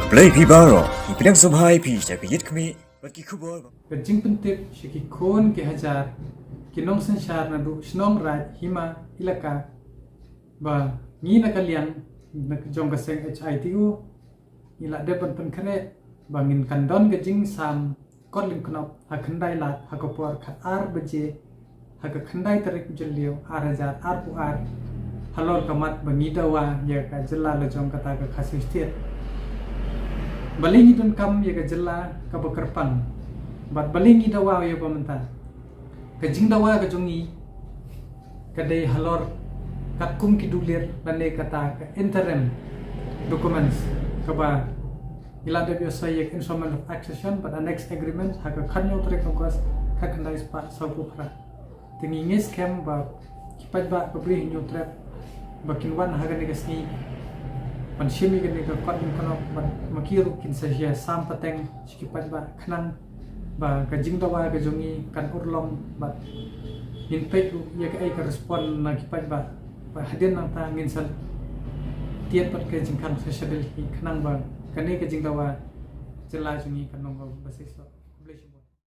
Play Pibaro, Ipidang Subhai Pi, Jakit Kmi, but Kikubo. Kajing pentik shiki kon ke hajar kinong sanshar na du shnong rat hima ilaka ba ni na kalian na jong kaseng HITU ila depan penkare bangin kandon kajing sam korling knop hakandai lat hakopor khat ar beje hakakandai tarik jelio ar hajar ar pu ar halor kamat bangi dawa ya ka jella le jong kata ka khasistir balingi dun kam ya ka jella ka bekerpan bat balingi dawa ya pamenta kajing dawa kajongi kadai halor katkum kidulir bane kata ka interim documents kaba ila de biasa yek instrument of accession but the next agreement haka khanyo trek kongkas kakandai spa sabu phra tingi ngis kem ba kipat ba pabri hinyo trap bakin wan haga negasni pan shimi gani ka kwatin kono makiru kin sajia sam pateng sikipat ba khanang ba kajing dawa kajongi kan urlong ba in petu ya ka ai ka respond na kipat ba hadin nang ta nginsan tiat pat kajing kan social khanang ba kane kajing dawa jela jongi kanong ba basis